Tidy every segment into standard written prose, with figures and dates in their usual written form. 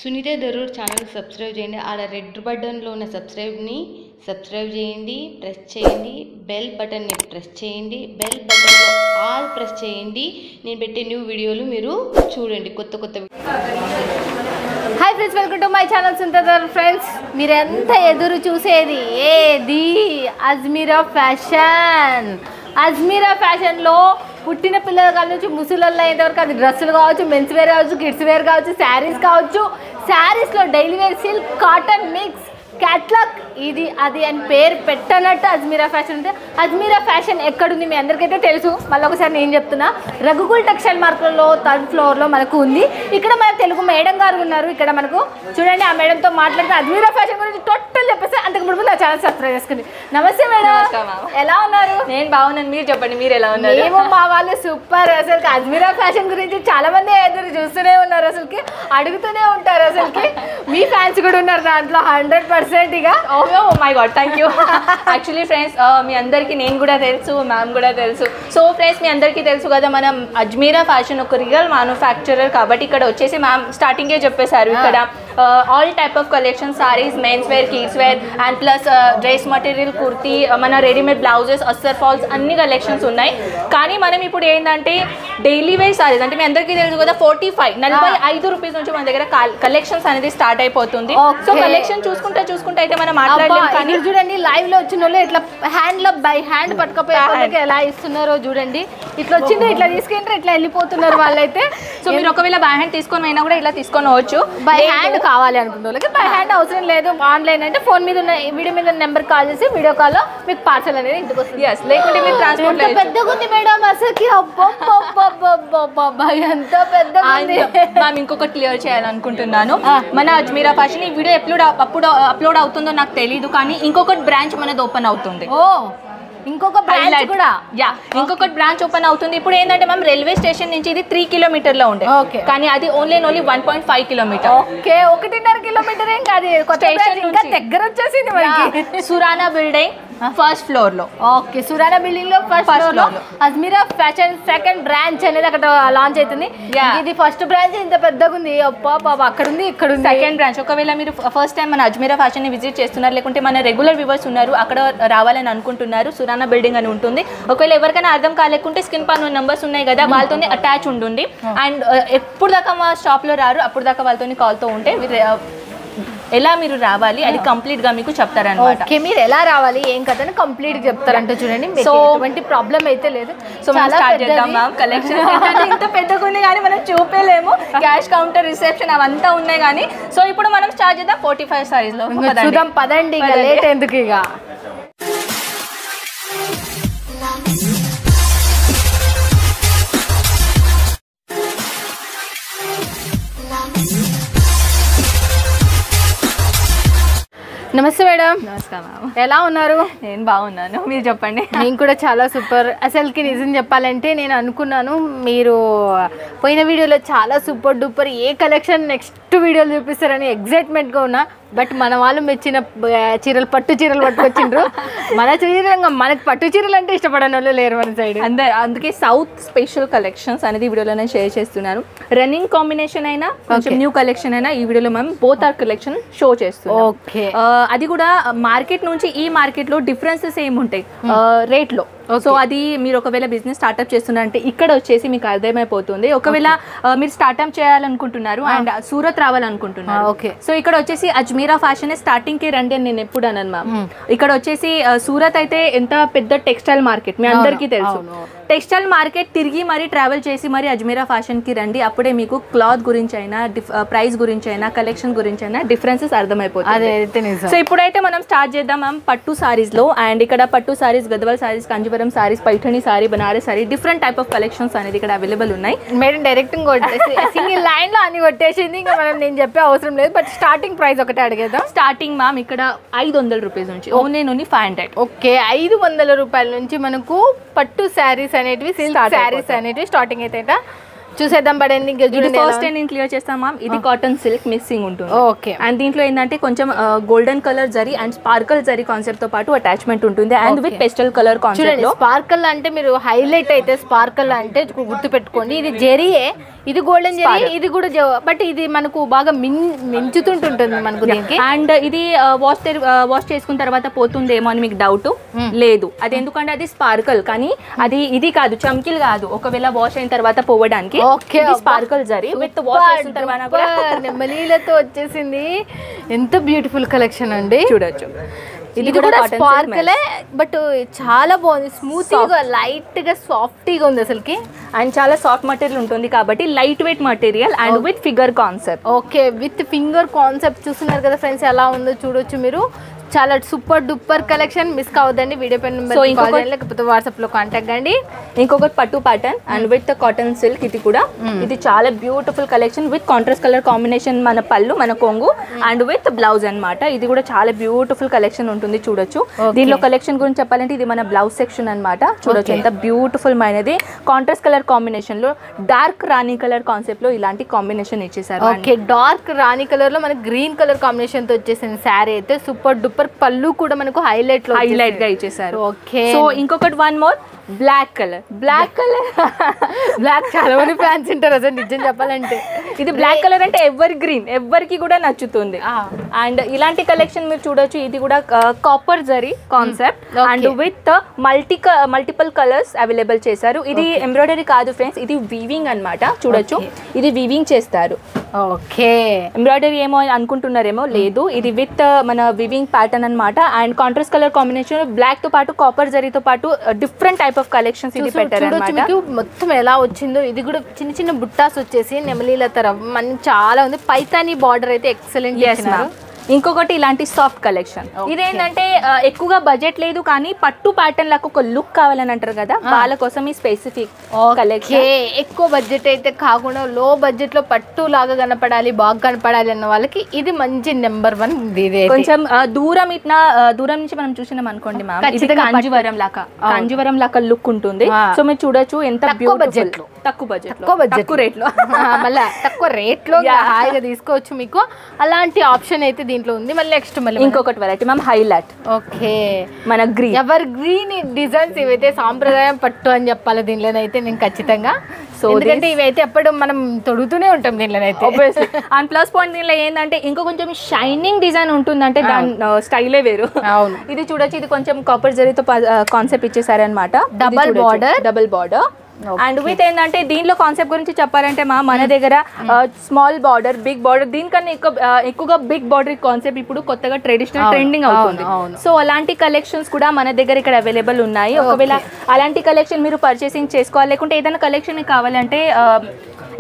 Sunitha Darur channel subscribe చేయండి. ఆడ red బటన్లో ఉన్న సబ్స్క్రైబ్ చేయండి, ప్రెస్ చేయండి. బెల్ బటన్ని ప్రెస్ చేయండి. బెల్ బటన్లో ఆల్ ప్రెస్ చేయండి. నేను పెట్టే న్యూ వీడియోలు మీరు చూడండి. కొత్త hi friends, welcome to my channel Sunitha Daroor. Friends, మీరెంత ఎదురు చూసేది ఏది? అజ్మీరా ఫ్యాషన్. అజ్మీరా ఫ్యాషన్లో పుట్టిన పిల్లల కాడ నుంచి ముసలిళ్ళ అయ్యేంతవరకు అది డ్రెస్సులు కావచ్చు, మెన్స్ వేర్ కావచ్చు, కిడ్స్ వేర్ కావచ్చు, శారీస్ కావచ్చు. శారీస్లో daily wear, silk, cotton mix, catalogue, ఇది అది అని పేరు పెట్టనట్టు అజ్మీరా ఫ్యాషన్ ఉంది. అజ్మీరా ఫ్యాషన్ ఎక్కడుంది మీ అందరికైతే తెలుసు. మళ్ళీ ఒకసారి నేను చెప్తున్నా, రఘుకుల్ టెక్స్టైల్ మార్కెట్లో 3rd ఫ్లోర్లో మనకు ఉంది. ఇక్కడ మన తెలుగు మేడం గారు ఉన్నారు. ఇక్కడ మనకు చూడండి, ఆ మేడంతో మాట్లాడితే అజ్మీరా ఫ్యాషన్ గురించి టోటల్ చెప్పేసి అంతకు ముందు నా ఛానల్ సబ్స్క్రైబ్ చేసుకుని. నమస్తే మేడం, ఎలా ఉన్నారు? నేను బాగున్నాను, మీరు చెప్పండి, మీరు ఎలా ఉన్నారు? మేము మా వాళ్ళు సూపర్. అసలు అజ్మీరా ఫ్యాషన్ గురించి చాలా మంది ఎదురు చూస్తూనే ఉన్నారు, అసలుకి అడుగుతూనే ఉంటారు. అసలుకి మీ ఫ్యాన్స్ కూడా ఉన్నారు దాంట్లో 100%. Oh my God, thank you. Actually friends, మీ అందరికీ నేను కూడా తెలుసు, మ్యామ్ కూడా తెలుసు. సో ఫ్రెండ్స్, మీ అందరికీ తెలుసు కదా, మనం అజ్మీరా ఫ్యాషన్ ఒక రియల్ మ్యానుఫ్యాక్చరర్. కాబట్టి ఇక్కడ వచ్చేసి మ్యామ్ స్టార్టింగే చెప్పేశారు, ఇక్కడ all type of collection, sarees, men's wear, kids wear and plus dress material, kurti, మన రెడీమేడ్ బ్లౌజెస్, అస్సర్ ఫాల్స్ అన్ని కలెక్షన్స్ ఉన్నాయి. కానీ మనం ఇప్పుడు ఏంటంటే డైలీ వేర్ సారీస్ అంటే మీ అందరికీ తెలుసు కదా, 45 రూపీస్ నుంచి మన దగ్గర కలెక్షన్స్ అనేది స్టార్ట్ అయిపోతుంది. సో కలెక్షన్ చూసుకుంటే అయితే మనం మాట్లాడలేము. కానీ చూడండి, లైవ్ లో వచ్చిన వాళ్ళు ఇట్లా హ్యాండ్ లో బై హ్యాండ్ పట్టుకపోయి ఎలా ఇస్తున్నారో చూడండి. ఇట్లా వచ్చిండ్రు, ఇట్లా తీసుకుంటారు, ఇట్లా వెళ్ళిపోతున్నారు వాళ్ళైతే. సో మీరు ఒకవేళ బై హ్యాండ్ తీసుకొని అయినా కూడా ఇలా తీసుకొని పోవచ్చు. బై హ్యాండ్ కావాలి అనుకున్న వాళ్ళకి బై హ్యాండ్ అవసరం లేదు. ఆన్లైన్ అంటే ఫోన్ మీద ఉన్న వీడియో మీద నెంబర్ కాల్ చేసి వీడియో కాల్ లో మీకు పార్సల్ అనేది ఇంటికి వస్తుంది. లేకుంటే మీరు ట్రాన్స్పోర్ట్ పెద్దగా ఉంది మేడం, అసలుకి ఎంత పెద్దగా ఉంది. మ్యామ్ ఇంకొకటి క్లియర్ చేయాలనుకుంటున్నాను. మన అజ్మీరా ఫ్యాషన్ ఈ వీడియో అప్లోడ్ అవుతుందో నాకు తెలీదు, కానీ ఇంకొకటి బ్రాంచ్ మనది ఓపెన్ అవుతుంది. ఇంకొక బ్రాంచ్ కూడా ఇంకొకటి బ్రాంచ్ ఓపెన్ అవుతుంది. ఇప్పుడు ఏంటంటే మ్యామ్ రైల్వే స్టేషన్ నుంచి ఇది 3 కిలోమీటర్లో ఉండే, కానీ అది ఓన్లీ 1.5 కిలోమీటర్. ఓకే, 1.5 కిలోమీటర్ ఏం కాదు. ఇంకా దగ్గర వచ్చేసింది మనకి. సురానా బిల్డింగ్ ఫస్ట్ ఫ్లోర్ లో. ఓకే, సురానా బిల్డింగ్ లో ఫస్ట్ ఫ్లోర్ లో అజ్మీరా ఫ్యాషన్ సెకండ్ బ్రాంచ్ అనేది అక్కడ లాంచ్ అవుతుంది. ఇది ఫస్ట్ బ్రాంచ్ ఇంత పెద్దగా ఉంది. అక్కడ ఉంది, ఇక్కడ ఉంది సెకండ్ బ్రాంచ్. ఒకవేళ మీరు ఫస్ట్ టైం మన అజ్మీరా ఫ్యాషన్ ని విజిట్ చేస్తున్నారు, లేకుంటే మన రెగ్యులర్ వ్యూవర్స్ ఉన్నారు, అక్కడ రావాలని అనుకుంటున్నారు, సురానా బిల్డింగ్ అని ఉంటుంది. ఒకవేళ ఎవరికైనా అర్థం కాలేకుంటే స్క్రీన్ పైన నెంబర్స్ ఉన్నాయి కదా, వాళ్ళతోనే అటాచ్ ఉంటుంది. అండ్ ఎప్పుడు దాకా మా షాప్ లో రారు, అప్పుడు దాకా వాళ్ళతో కాల్తో ఉంటే ఎలా మీరు రావాలి అది కంప్లీట్ గా మీకు చెప్తారన్నమాట. మీరు ఎలా రావాలి ఏం కథ కంప్లీట్ చెప్తారంటే చూడండి. సో ఎటువంటి ప్రాబ్లం అయితే లేదు. సో మనం స్టార్ట్ చేద్దాం మ్యామ్. కలెక్షన్ ఇంత పెద్దగా ఉంది కానీ మనం చూపేలేము. క్యాష్ కౌంటర్, రిసెప్షన్ అవంతా ఉన్నాయి కానీ. సో ఇప్పుడు మనం స్టార్ట్ చేద్దాం 45 సారీస్ లో. చూద్దాం పదండి, లేట్ ఎందుకు ఇక. నమస్తే మేడం. నమస్కారం. ఎలా ఉన్నారు? నేను బాగున్నాను, మీరు చెప్పండి. నేను కూడా చాలా సూపర్. అసలుకి నిజం చెప్పాలంటే నేను అనుకున్నాను మీరు పోయిన వీడియోలో చాలా సూపర్ డూపర్ ఏ కలెక్షన్ నెక్స్ట్ వీడియోలు చూపిస్తారని ఎగ్జైట్మెంట్గా ఉన్నా. బట్ మన వాళ్ళు మెచ్చిన చీరలు, పట్టు చీరలు పట్టుకొచ్చిండ్రు. మనకు పట్టు చీరలు అంటే ఇష్టపడని వాళ్ళు లేరు మన సైడ్. అందుకే సౌత్ స్పెషల్ కలెక్షన్స్ అనేది వీడియోలో నేను షేర్ చేస్తున్నాను. రన్నింగ్ కాంబినేషన్ అయినా కొంచెం న్యూ కలెక్షన్ అయినా ఈ వీడియోలో మనం బోత్ ఆర్ కలెక్షన్ షో చేస్తున్నాం. ఓకే, అది కూడా మార్కెట్ నుంచి ఈ మార్కెట్ లో డిఫరెన్సెస్ ఏముంటాయి రేట్ లో. సో అది మీరు ఒకవేళ బిజినెస్ స్టార్ట్అప్ చేస్తున్నారంటే ఇక్కడ వచ్చేసి మీకు అర్థమైపోతుంది. ఒకవేళ మీరు స్టార్ట్అప్ చేయాలనుకుంటున్నారు అండ్ సూరత్ రావాలనుకుంటున్నారు, ఓకే, సో ఇక్కడ వచ్చేసి అజ్మీరా ఫ్యాషన్ స్టార్టింగ్ కి రండి అని నేను ఎప్పుడు అన్నాను మ్యామ్. ఇక్కడ వచ్చేసి సూరత్ అయితే ఎంత పెద్ద టెక్స్టైల్ మార్కెట్ మీ అందరికీ తెలుసు. టెక్స్టైల్ మార్కెట్ తిరిగి మరి ట్రావెల్ చేసి మరి అజ్మీరా ఫ్యాషన్ కి రండి. అప్పుడే మీకు క్లాత్ గురించి అయినా, ప్రైస్ గురించి అయినా, కలెక్షన్ గురించి అయినా డిఫరెన్సెస్ అర్థమైపోతుంది. సో ఇప్పుడైతే మనం స్టార్ట్ చేద్దాం మ్యామ్ పట్టు సారీస్ లో. అండ్ ఇక్కడ పట్టు saris, Gadwal saris, Kanjeevaram saris, Paithani sari, Banaras sari, different type of collections అనేది ఇక్కడ అవైలబుల్ ఉన్నాయి. మేడం డైరెక్ట్ సింగిల్ లైన్ లో అన్ని కొట్టేసింది. ఇంకా మనం నేను చెప్పే అవసరం లేదు. బట్ స్టార్టింగ్ ప్రైస్ ఒకటే అడిగేద్దాం. స్టార్టింగ్ మ్యామ్ ఇక్కడ 500 రూపీస్ నుంచి, ఓన్లీ 500. ఓకే, 500 రూపాయల నుంచి మనకు పట్టు శారీస్ అనేటివి, సిల్క్ శారీస్ అనేటివి స్టార్టింగ్ అయితే చూసేద్దాం పడండి. ఇంకా ఇది ఫస్ట్ నేను క్లియర్ చేస్తాను మ్యామ్. ఇది కాటన్ సిల్క్ మిక్సింగ్ ఉంటుంది. ఓకే. అండ్ దీంట్లో ఏంటంటే కొంచెం golden colour zari and sparkle zari concept తో పాటు అటాచ్మెంట్ ఉంటుంది and with pastel colour concept. Sparkle అంటే మీరు హైలైట్ అయితే స్పార్కల్ అంటే గుర్తు పెట్టుకోండి. ఇది జెరీయే, ఇది గోల్డెన్ జెరీ, ఇది కూడా బట్ ఇది మనకు బాగా మించుతుంటుంది మనకు దీనికి. అండ్ ఇది వాష్ చేసుకున్న తర్వాత పోతుందేమో అని మీకు డౌట్ లేదు. అది ఎందుకంటే అది స్పార్కల్, కానీ ఇది కాదు, చమ్కిల్ కాదు. ఒకవేళ వాష్ అయిన తర్వాత పోవడానికి స్పార్కల్ జరీ విత్ వాష్ చేసిన తర్వాత కూడా నెమలీలతో వచ్చేసింది. ఎంత బ్యూటిఫుల్ కలెక్షన్ అండి, చూడొచ్చు. ఇది కూడా స్పార్కలే బట్ చాలా బాగుంది. స్మూతీగా లైట్గా సాఫ్టీగా ఉంది అసలుకి. అండ్ చాలా సాఫ్ట్ మెటీరియల్ ఉంటుంది కాబట్టి light weight material and with figure concept. Okay, with finger concept చూస్తున్నారు కదా ఫ్రెండ్స్, ఎలా ఉందో చూడొచ్చు మీరు. చాలా సూపర్ డూపర్ కలెక్షన్. మిస్ కావద్దండి. వీడియో పైన నెంబర్ లేకపోతే వాట్సాప్ లో కాంటాక్ట్ కండి. ఇంకొకటి పట్టు pattern and with cotton silk. ఇది కూడా ఇది చాలా beautiful collection with contrast colour combination. మన పళ్ళు, మన కొంగు అండ్ విత్ బ్లౌజ్ అన్నమాట. ఇది కూడా చాలా బ్యూటిఫుల్ కలెక్షన్ ఉంటుంది, చూడొచ్చు. దీనిలో కలెక్షన్ గురించి చెప్పాలంటే ఇది మన బ్లౌజ్ సెక్షన్ అన్నమాట. చూడొచ్చు ఎంత బ్యూటిఫుల్ మైనది. కాంట్రాస్ట్ కలర్ కాంబినేషన్ లో డార్క్ రాణి కలర్ కాన్సెప్ట్ లో ఇలాంటి కాంబినేషన్ ఇచ్చేసారు. ఓకే, డార్క్ రాణి కలర్ లో మనకి గ్రీన్ కలర్ కాంబినేషన్ తో వచ్చేసింది శారీ అయితే. సూపర్ డూపర్ పళ్ళు కూడా మనకు హైలైట్ గా ఇచ్చేసారు. ఓకే, సో ఇంకొకటి one more black colour. Black చాలా మంది ఫ్యాన్స్ ఉంటారు అసలు నిజం చెప్పాలంటే. ఇది బ్లాక్ కలర్ అంటే ఎవర్ గ్రీన్, ఎవరికి కూడా నచ్చుతుంది. అండ్ ఇలాంటి కలెక్షన్ మీరు చూడొచ్చు. ఇది కూడా copper zari concept and with multiple colours available చేశారు. ఇది ఎంబ్రాయిడరీ కాదు ఫ్రెండ్స్, ఇది వీవింగ్ అన్నమాట. చూడొచ్చు, ఇది వీవింగ్ చేస్తారు. ఓకే, ఎంబ్రాయిడరీ ఏమో అనుకుంటున్నారేమో, లేదు. ఇది విత్ మన వివింగ్ ప్యాటర్న్ అన్నమాట. And contrast colour combination black తో పాటు కాపర్ జరీతో పాటు డిఫరెంట్ టైప్ ఆఫ్ కలెక్షన్స్ ఇది పెట్టారు అన్నమాట. మొత్తం ఎలా వచ్చిందో. ఇది కూడా చిన్న చిన్న బుట్టాస్ వచ్చేసి నెమలీల తరం చాలా ఉంది. పైతానీ బార్డర్ అయితే ఎక్సలెంట్ చేస్తున్నారు. ఇంకొకటి ఇలాంటి సాఫ్ట్ కలెక్షన్. ఇదేంటంటే ఎక్కువగా బడ్జెట్ లేదు కానీ పట్టు ప్యాటర్న్ లకు ఒక లుక్ కావాలని అంటారు కదా, వాళ్ళ కోసం ఈ స్పెసిఫిక్ కలెక్షన్. ఎక్కువ బడ్జెట్ అయితే కాకుండా లో బడ్జెట్ లో పట్టు లాగా కనపడాలి, బాగా కనపడాలి అన్న వాళ్ళకి ఇది మంచి నెంబర్ 1. కొంచెం దూరం నుంచి మనం చూసినాం అనుకోండి మ్యామ్, ఇది కాంజీవరం లాగా లుక్ ఉంటుంది. సో మీరు చూడొచ్చు ఎంత తక్కువ రేట్ లో మళ్ళీ తక్కువ రేట్ లో హాయిగా తీసుకోవచ్చు మీకు. అలాంటి ఆప్షన్ అయితే దీంట్లో ఉంది. మళ్ళీ నెక్స్ట్ ఇంకొకటి వెరైటీ మ్యామ్ హైలైట్. ఓకే, మన గ్రీన్ ఎవర్ గ్రీన్ డిజైన్స్ ఇవైతే సాంప్రదాయం పట్టు అని చెప్పాలి దీనిలోనైతే నేను ఖచ్చితంగా. సో ఎందుకంటే ఇవైతే ఎప్పుడు మనం తొడుగుతూనే ఉంటాం దీనిలోనైతే. అండ్ ప్లస్ పాయింట్ దీనిలో ఏంటంటే ఇంకో కొంచెం షైనింగ్ డిజైన్ ఉంటుంది, అంటే దాని స్టైలే వేరు. అవును, ఇది చూడొచ్చు. ఇది కొంచెం కాపర్ జరీతో కాన్సెప్ట్ ఇచ్చేసారు అనమాట. డబల్ బార్డర్ అండ్ విత్ ఏంటంటే దీనిలో కాన్సెప్ట్ గురించి చెప్పాలంటే మన దగ్గర స్మాల్ బార్డర్, బిగ్ బార్డర్, దీనికన్నా ఎక్కువగా బిగ్ బార్డర్ కాన్సెప్ట్ ఇప్పుడు కొత్తగా ట్రెండింగ్ అవుతుంది. సో అలాంటి కలెక్షన్స్ కూడా మన దగ్గర ఇక్కడ అవైలబుల్ ఉన్నాయి. ఒకవేళ అలాంటి కలెక్షన్ మీరు పర్చేసింగ్ చేసుకోవాలి, లేకుంటే ఏదైనా కలెక్షన్ కావాలంటే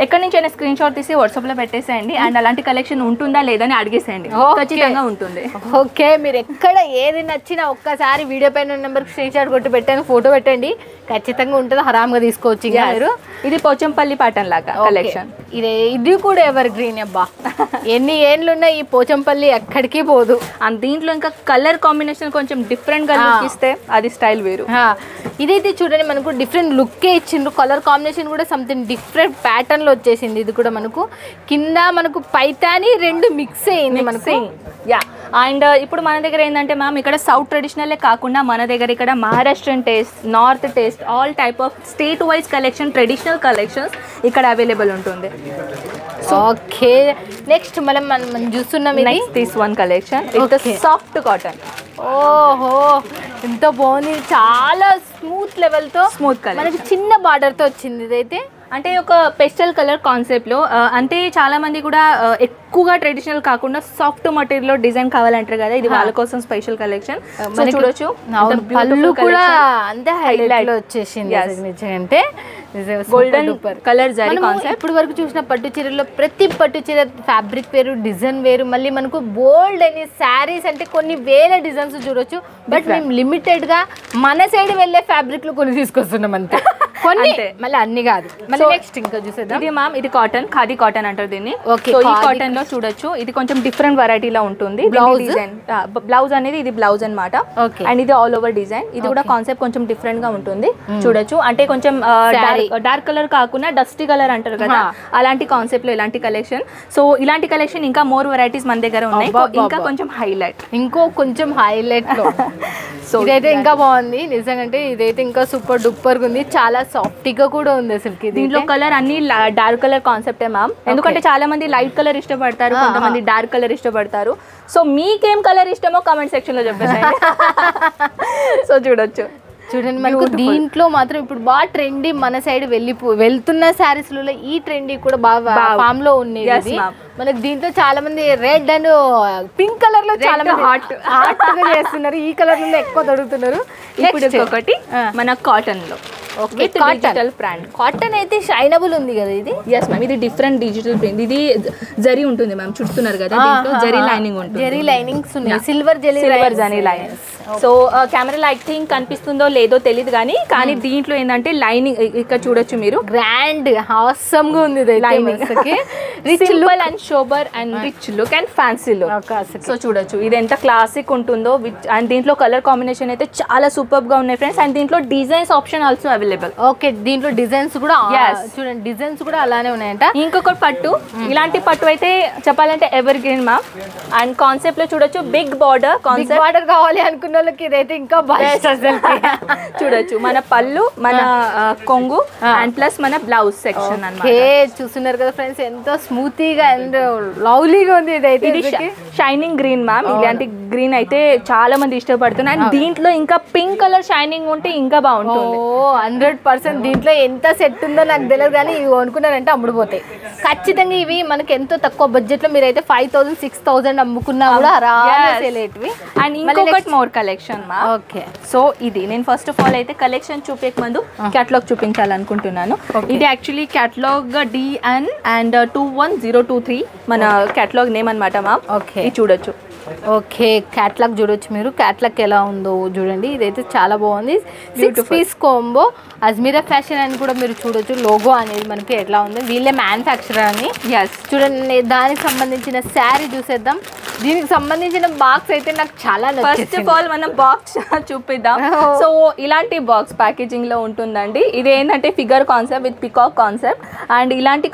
ఎక్కడి నుంచి అయినా స్క్రీన్ షాట్ తీసి వాట్సాప్ లో పెట్టేసేయండి. అండ్ అలాంటి కలెక్షన్ ఉంటుందా లేదని అడిగేసేయండి, ఖచ్చితంగా ఉంటుంది. ఓకే, మీరు ఎక్కడ ఏది నచ్చినా ఒక్కసారి వీడియో పైన నెంబర్ స్క్రీన్ షాట్ కొట్టి పెట్టండి, ఫోటో పెట్టండి, ఖచ్చితంగా ఉంటుంది. హరామ్గా తీసుకోవచ్చు. ఇది పోచంపల్లి ప్యాటర్న్ లాగా కలెక్షన్. ఇది కూడా ఎవర్ గ్రీన్ అబ్బా. ఎన్ని ఏళ్ళు ఉన్నాయి ఈ పోచంపల్లి ఎక్కడికి పోదు. అండ్ దీంట్లో ఇంకా కలర్ కాంబినేషన్ కొంచెం డిఫరెంట్ గా లుక్ ఇస్తే అది స్టైల్ వేరు. ఇదైతే చూడండి మనకు డిఫరెంట్ లుక్కే ఇచ్చిండ్రు. కలర్ కాంబినేషన్ కూడా సంథింగ్ డిఫరెంట్ ప్యాటర్న్ లో వచ్చేసింది. ఇది కూడా మనకు కింద మనకు పైతాని రెండు మిక్స్ అయింది మనకు. అండ్ ఇప్పుడు మన దగ్గర ఏంటంటే మ్యామ్ ఇక్కడ సౌత్ ట్రెడిషనలే కాకుండా మన దగ్గర ఇక్కడ Maharashtrian taste, north taste, all type of state wise collection, traditional collections ఇక్కడ అవైలబుల్ ఉంటుంది. ఓకే, నెక్స్ట్ మనం చూస్తున్నాం this one collection soft cotton. ఓహో, ఎంత బాగుంది. చాలా స్మూత్ లెవెల్ తో స్మూత్ కలర్, మనకి చిన్న బార్డర్ తో వచ్చింది. ఇదైతే అంటే ఒక పెస్టల్ కలర్ కాన్సెప్ట్ లో, అంటే చాలా మంది కూడా ఎక్కువగా ట్రెడిషనల్ కాకుండా సాఫ్ట్ మెటీరియల్ లో డిజైన్ కావాలంటారు కదా, ఇది వాళ్ళ కోసం స్పెషల్ కలెక్షన్. చూడొచ్చు పళ్ళు కూడా అంతే హైలైట్ లో వచ్చేసింది. అంటే గోల్డెన్ కలర్ జరీ కాన్సెప్ట్. ఇప్పుడు వరకు చూసిన పట్టు చీరల్లో ప్రతి పట్టు చీర ఫ్యాబ్రిక్ వేరు, డిజైన్ వేరు. మళ్ళీ మనకు బోల్డ్ అని శారీస్ అంటే కొన్ని వేల డిజైన్స్ చూడొచ్చు. బట్ మేము లిమిటెడ్ గా మన సైడ్ వెళ్ళే ఫ్యాబ్రిక్ లో కొన్ని తీసుకొస్తున్నాం అంతే. కొన్ని అంతే. మళ్ళీ అన్ని కాదు. మళ్ళీ నెక్స్ట్ ఇంకా చూసేద్దాం. ఇది మ్యామ్ ఇది కాటన్, ఖాదీ కాటన్ అంటారు దీన్ని. Okay, సో ఈ కాటన్ లో చూడొచ్చు, ఇది కొంచెం డిఫరెంట్ వెరైటీలో ఉంటుంది. బ్లౌజ్ అనేది ఇది బ్లౌజ్ అన్నమాట. Okay. అండ్ ఇది ఆల్ ఓవర్ డిజైన్. ఇది కూడా కాన్సెప్ట్ కొంచెం డిఫరెంట్ గా ఉంటుంది. చూడొచ్చు, అంటే కొంచెం డార్క్ కలర్ కాకుండా డస్టీ కలర్ అంటారు కదా, అలాంటి కాన్సెప్ట్ లో ఇలాంటి కలెక్షన్. సో ఇలాంటి కలెక్షన్ ఇంకా మోర్ వెరైటీస్ మన దగ్గర ఉన్నాయి. ఇంకా కొంచెం హైలైట్, ఇంకో కొంచెం హైలైట్ లో సో ఇదైతే ఇంకా బాగుంది నిజంగా. అంటే ఇదైతే ఇంకా సూపర్ డూపర్ గా ఉంది, చాలా సాఫ్ట్గా కూడా ఉంది అసలుకి. దీంట్లో కలర్ అన్ని డార్క్ కలర్ కాన్సెప్టే మ్యామ్. ఎందుకంటే చాలా మంది లైట్ కలర్ ఇష్టపడతారు, కొంతమంది డార్క్ కలర్ ఇష్టపడతారు. సో మీకేం కలర్ ఇష్టమో కామెంట్ సెక్షన్ లో చెప్పేసి. సో చూడొచ్చు, చూడండి మనకు దీంట్లో మాత్రం ఇప్పుడు బాగా ట్రెండీ మన సైడ్ వెళ్తున్న శారీస్లలో ఈ ట్రెండీ కూడా బాగా ఫామ్ లో ఉండేది. మనకు దీంట్లో చాలా మంది రెడ్ అండ్ పింక్ కలర్ లో చాలా మంది హాట్ గా చేస్తున్నారు. ఈ కలర్ లో ఎక్కువ దొరుకుతున్నారు. ఇప్పుడు ఒకటి మన కాటన్ లో డిజిటల్ ప్రింట్. కాటన్ అయితే షైనబుల్ ఉంది కదా ఇది. ఎస్ మ్యామ్, ఇది డిఫరెంట్ డిజిటల్ ప్రింట్. ఇది జరీ ఉంటుంది మ్యామ్, చూస్తున్నారు కదా, దీంట్లో జరీ లైనింగ్ ఉంటుంది. జరీ లైనింగ్స్ ఉన్నాయి, silver zari linings. So camera lighting కనిపిస్తుందో లేదో తెలియదు కానీ దీంట్లో ఏంటంటే లైనింగ్ ఇక్కడ చూడొచ్చు మీరు, గ్రాండ్ హాసమ్ గా ఉంది lining. Simple and sober and rich look and fancy look. So చూడొచ్చు ఇది ఎంత క్లాసిక్ ఉంటుందో. అండ్ దీంట్లో కలర్ కాంబినేషన్ అయితే చాలా సూపర్ గా ఉన్నాయి ఫ్రెండ్స్. అండ్ దీంట్లో designs option also available. Okay, దీంట్లో డిజైన్స్ కూడా చూడండి, డిజైన్స్ కూడా అలానే ఉన్నాయంట. ఇంకొక పట్టు, ఇలాంటి పట్టు అయితే చెప్పాలంటే ever green ma'am. And concept లో చూడొచ్చు, బిగ్ బార్డర్ కాన్సెప్ట్. బార్డర్ కావాలి అనుకున్న వాళ్ళకి ఇదైతే ఇంకా చూడొచ్చు, మన పళ్ళు, మన కొంగు అండ్ ప్లస్ మన బ్లౌజ్ సెక్షన్ అన్నమాట. చూస్తున్నారు కదా ఫ్రెండ్స్, ఎంతో స్మూతీగా అండ్ లవ్లీగా ఉంది. ఇదైతే షైనింగ్ గ్రీన్ మ్యామ్. ఇలాంటి గ్రీన్ అయితే చాలా మంది ఇష్టపడుతున్నారు. అండ్ దీంట్లో ఇంకా పింక్ కలర్ షైనింగ్ ఉంటే ఇంకా బాగుంటుంది. 100% దీంట్లో ఎంత సెట్ ఉందో నాకు తెలియదు, కానీ ఇవి కొనుక్కున్నారంటే అమ్ముడుపోతాయి ఖచ్చితంగా. ఇవి మనకి ఎంతో తక్కువ బడ్జెట్ లో మీరైతే 5,000 6,000 అమ్ముకున్నా కూడా రాలేటివి. అండ్ ఇంకొకటి మోర్ కలెక్షన్ మా. ఓకే, సో ఇది నేను ఫస్ట్ ఆఫ్ ఆల్ అయితే కలెక్షన్ చూపే ముందు క్యాటలాగ్ చూపించాలనుకుంటున్నాను. ఇది యాక్చువల్లీ క్యాటలాగ్ DN అండ్ 21023 మన క్యాటలాగ్ నేమ్ అనమాట మా. ఓకే, ఇది చూడొచ్చు. ఓకే, క్యాటలాగ్ చూడొచ్చు మీరు. క్యాటలాగ్ ఎలా ఉందో చూడండి. ఇదైతే చాలా బాగుంది. 6 పీస్ కాంబో. అజ్మీరా ఫ్యాషన్ అని కూడా మీరు చూడొచ్చు. లోగో అనేది మనకి ఎట్లా ఉంది, వీళ్ళే మ్యానుఫ్యాక్చరర్ అని. ఎస్, చూడండి దానికి సంబంధించిన శారీ చూసేద్దాం. దీనికి సంబంధించిన బాక్స్ అయితే నాకు చాలా నచ్చింది. ఫస్ట్ ఆఫ్ ఆల్ మనం బాక్స్ చూపిద్దాం. సో ఇలాంటి బాక్స్ ప్యాకేజింగ్ లో ఉంటుందండి. ఇది ఏంటంటే figure concept with peacock concept. And ఇలాంటి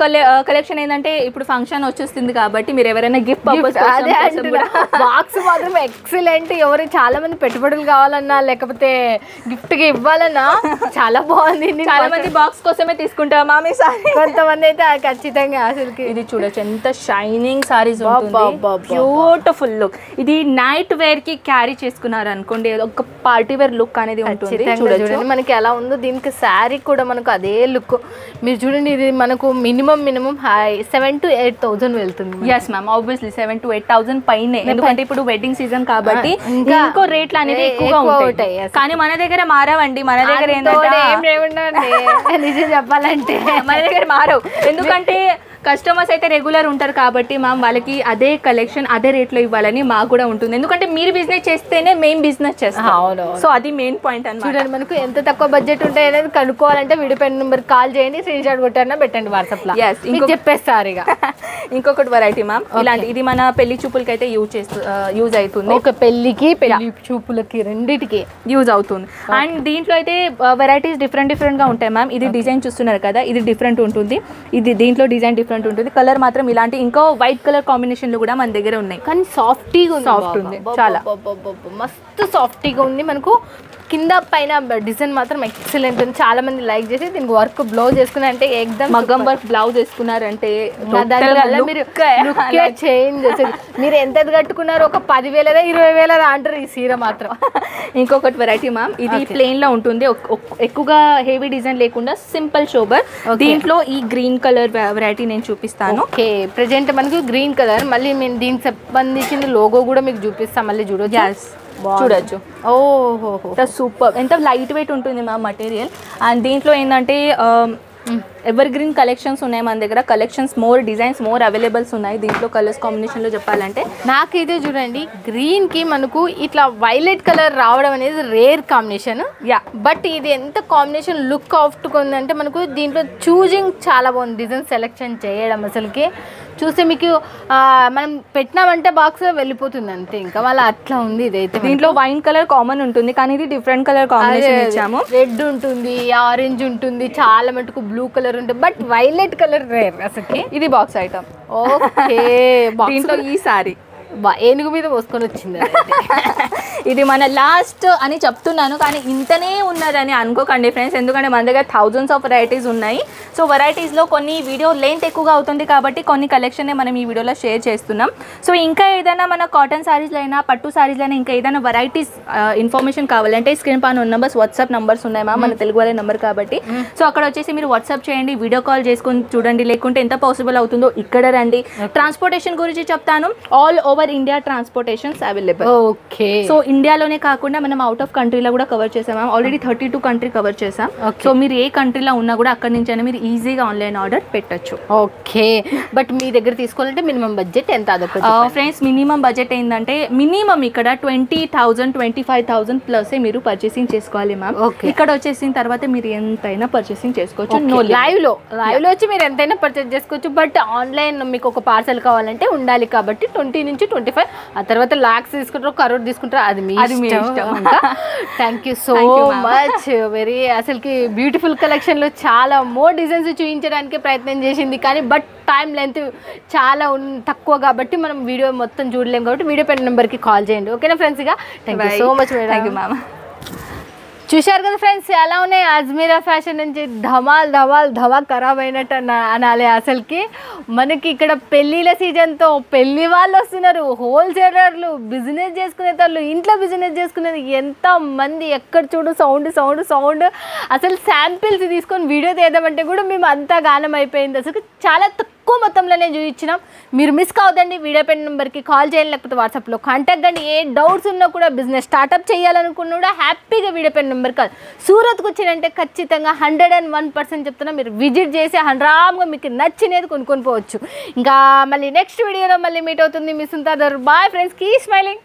కలెక్షన్ ఏంటంటే ఇప్పుడు ఫంక్షన్ వచ్చేస్తుంది కాబట్టి మీరు ఎవరైనా గిఫ్ట్ పర్పస్ బాక్స్ మాత్రం ఎక్సలెంట్. ఎవరు చాలా మంది పెట్టుబడులు కావాలన్నా లేకపోతే గిఫ్ట్ గా ఇవ్వాలన్నా చాలా బాగుంది. చాలా మంది బాక్స్ కోసమే తీసుకుంటాం మామీ సారీ, కొంతమంది అయితే ఖచ్చితంగా. అసలుకి ఇది చూడొచ్చు ఎంత షైనింగ్ సారీస్, బ్యూటిఫుల్ లుక్. ఇది నైట్ వేర్ కి క్యారీ చేసుకున్నారు అనుకోండి, ఒక పార్టీ వేర్ లుక్ అనేది ఉంటుంది. చూడండి మనకి ఎలా ఉందో. దీనికి శారీ కూడా మనకు అదే లుక్. మీరు చూడండి, ఇది మనకు మినిమం 7,000 to 8,000 వెళ్తుంది. ఎస్ మ్యామ్, ఆబ్వియస్లీ 7,000 to 8,000 పైనే. ఎందుకంటే ఇప్పుడు వెడ్డింగ్ సీజన్ కాబట్టి ఇంకో రేట్లు అనేది ఎక్కువగా ఉంటాయి. కానీ మన దగ్గర మారవండి. మన దగ్గర ఏంటంటే నిజం చెప్పాలంటే మన దగ్గర మారవు. ఎందుకంటే కస్టమర్స్ అయితే రెగ్యులర్ ఉంటారు కాబట్టి మ్యామ్ వాళ్ళకి అదే కలెక్షన్ అదే రేట్లో ఇవ్వాలని మాకు కూడా ఉంటుంది. ఎందుకంటే మీరు బిజినెస్ చేస్తేనే మేము బిజినెస్ చేస్తాం. సో అది మెయిన్ పాయింట్ అన్నమాట. చూడండి మనకు ఎంత తక్కువ బడ్జెట్ ఉంటాయి అనేది కనుక్కోవాలంటే వీడియో పైన నెంబర్ కాల్ చేయండి, స్క్రీన్ షాట్ కొట్టారన్నా పెట్టండి వాట్సాప్ లో. చెప్పేస్తారు ఇక. ఇంకొకటి వెరైటీ మ్యామ్, ఇలాంటి ఇది మన పెళ్లి చూపులకి అయితే యూజ్ అవుతుంది. ఒక పెళ్లికి పెళ్లి చూపులకి రెండిటికి యూజ్ అవుతుంది. అండ్ దీంట్లో అయితే వెరైటీస్ డిఫరెంట్ గా ఉంటాయి మ్యామ్. ఇది డిజైన్ చూస్తున్నారు కదా, ఇది డిఫరెంట్ ఉంటుంది. ఇది దీంట్లో డిజైన్ డిఫరెంట్ ఉంటుంది. కలర్ మాత్రం ఇలాంటి ఇంకా వైట్ కలర్ కాంబినేషన్ లో కూడా మన దగ్గర ఉన్నాయి. కానీ సాఫ్టీగా ఉంది, చాలా మస్తు సాఫ్టీగా ఉంది. మనకు కింద పైన డిజైన్ మాత్రం ఎక్సలెంట్ ఉంది. చాలా మంది లైక్ చేసి దీనికి వర్క్ బ్లౌజ్ వేసుకున్నా అంటే ఎగ్దమ్ మగ్గం వర్క్ బ్లౌజ్ వేసుకున్నారంటే మీరు చేంజ్ చేసేది. మీరు ఎంత కట్టుకున్నారు, ఒక 10,000 20,000 అంటారు ఈ సీర మాత్రం. ఇంకొకటి వెరైటీ మ్యామ్, ఇది ప్లెయిన్ లో ఉంటుంది. ఎక్కువగా హెవీ డిజైన్ లేకుండా సింపుల్ షోబర్. దీంట్లో ఈ గ్రీన్ కలర్ వెరైటీ నేను చూపిస్తాను. ఓకే, ప్రెజెంట్ మనకు గ్రీన్ కలర్. మళ్ళీ మేము దీనికి సంబంధించిన లోగో కూడా మీకు చూపిస్తాం, మళ్ళీ చూడొచ్చు. ఓహో, సూపర్. ఎంత లైట్ వెయిట్ ఉంటుంది మ్యామ్ మటీరియల్. అండ్ దీంట్లో ఏంటంటే ఎవర్ గ్రీన్ కలెక్షన్స్ ఉన్నాయి మన దగ్గర. Collections more designs more availables ఉన్నాయి దీంట్లో. కలర్స్ కాంబినేషన్లో చెప్పాలంటే నాకు ఇదే చూడండి, గ్రీన్కి మనకు ఇట్లా వైలెట్ కలర్ రావడం అనేది రేర్ కాంబినేషన్. యా, బట్ ఇది ఎంత కాంబినేషన్ లుక్ అవుతుందంటే మనకు దీంట్లో చూజింగ్ చాలా బాగుంది. డిజైన్ సెలెక్షన్ చేయడం అసలుకి చూస్తే మీకు మనం పెట్టినామంటే బాక్స్ వెళ్ళిపోతుంది అంతే, ఇంకా వాళ్ళ అట్లా ఉంది. ఇదైతే దీంట్లో వైన్ కలర్ కామన్ ఉంటుంది కానీ ఇది డిఫరెంట్ కలర్ కాంబినేషన్ ఇచ్చాము. రెడ్ ఉంటుంది, ఆరెంజ్ ఉంటుంది, చాలా మటుకు బ్లూ కలర్ ఉంటుంది, బట్ వైలెట్ కలర్ రేర్ అసలుకి. ఇది బాక్స్ ఐటమ్. ఓకే, దీంట్లో ఈ సారీ ఏనుగు మీద పోసుకొని వచ్చింది. ఇది మన లాస్ట్ అని చెప్తున్నాను కానీ ఇంతనే ఉన్నదని అనుకోకండి ఫ్రెండ్స్, ఎందుకంటే మన దగ్గర థౌజండ్స్ ఆఫ్ వెరైటీస్ ఉన్నాయి. సో వెరైటీస్లో కొన్ని వీడియో లెంత్ ఎక్కువగా అవుతుంది కాబట్టి కొన్ని కలెక్షనే మనం ఈ వీడియోలో షేర్ చేస్తున్నాం. సో ఇంకా ఏదైనా మన కాటన్ శారీస్లో అయినా పట్టు శారీస్లో అయినా ఇంకా ఏదైనా వెరైటీస్ ఇన్ఫర్మేషన్ కావాలంటే స్క్రీన్ పైన ఉన్న నంబర్స్ వాట్సాప్ నంబర్స్ ఉన్నాయి మా మన తెలుగు వాళ్ళ నెంబర్ కాబట్టి. సో అక్కడ వచ్చేసి మీరు వాట్సాప్ చేయండి, వీడియో కాల్ చేసుకొని చూడండి, లేకుంటే ఎంత పాసిబుల్ అవుతుందో ఇక్కడ రండి. ట్రాన్స్పోర్టేషన్ గురించి చెప్తాను. All over India transportations available. Okay, so ఇండియాలోనే కాకుండా మనం అవుట్ ఆఫ్ కంట్రీలో కూడా కవర్ చేసాం. ఆల్రెడీ 32 కంట్రీ కవర్ చేసాం. సో మీరు ఏ కంట్రీలో ఉన్నా కూడా అక్కడి నుంచి అయినా మీరు ఈజీగా ఆన్లైన్ ఆర్డర్ పెట్టచ్చు. ఓకే, బట్ మీ దగ్గర తీసుకోవాలంటే మినిమం బడ్జెట్ ఎంత? అదొక ఫ్రెండ్స్ మినిమం బడ్జెట్ ఏంటంటే మినిమం ఇక్కడ 20,000 25,000 ప్లస్ మీరు పర్చేసింగ్ చేసుకోవాలి మ్యామ్. ఇక్కడ వచ్చేసిన తర్వాత మీరు ఎంతైనా పర్చేసింగ్ చేసుకోవచ్చు. లైవ్ లో వచ్చి మీరు ఎంతైనా పర్చేస్ చేసుకోవచ్చు. బట్ ఆన్లైన్ మీకు ఒక పార్సల్ కావాలంటే ఉండాలి కాబట్టి 20 నుంచి 25, ఆ తర్వాత లాక్స్ తీసుకుంటారు, కరోడ్ తీసుకుంటారు, అది మీ ఇష్టం. Thank you so much. Very అసలుకి బ్యూటిఫుల్ కలెక్షన్ లో చాలా మోర్ డిజైన్స్ చూపించడానికి ప్రయత్నం చేసింది కానీ బట్ టైం లెంత్ చాలా తక్కువ కాబట్టి మనం వీడియో మొత్తం చూడలేము కాబట్టి వీడియో పెన్ నెంబర్కి కాల్ చేయండి. ఓకేనా ఫ్రెండ్స్? ఇక thank you so much. Thank you ma'am. చూశారు కదా ఫ్రెండ్స్, ఎలా ఉన్నాయి అజ్మీరా ఫ్యాషన్ నుంచి ధమాల్ ఖరాబ్ అయినట్టు అనాలి. అసలుకి మనకి ఇక్కడ పెళ్ళిళ్ళ సీజన్తో పెళ్లి వాళ్ళు వస్తున్నారు, హోల్సేలర్లు, బిజినెస్ చేసుకునే వాళ్ళు, ఇంట్లో బిజినెస్ చేసుకునేది ఎంతమంది, ఎక్కడ చూడు సౌండ్. అసలు శాంపిల్స్ తీసుకొని వీడియో తీద్దామంటే కూడా మేము అంతా గానం అయిపోయింది. అసలు చాలా తక్కువ మొత్తంలోనే చూపించినాం. మీరు మిస్ కావద్దండి. వీడియో పెన్ నెంబర్కి కాల్ చేయండి, లేకపోతే వాట్సాప్లో కాంటాక్ట్ కండి. ఏ డౌట్స్ ఉన్నా కూడా బిజినెస్ స్టార్ట్అప్ చేయాలనుకున్నా కూడా హ్యాపీగా వీడియో పెన్ నెంబర్ కాదు. సూరత్కి వచ్చినంటే ఖచ్చితంగా 101% చెప్తున్నా, మీరు విజిట్ చేసి ఆరామ్గా మీకు నచ్చినది కొనుక్కొని పోవచ్చు. ఇంకా మళ్ళీ నెక్స్ట్ వీడియోలో మళ్ళీ మీట్ అవుతుంది మీ సుంతాదర్. Bye friends, keep smiling.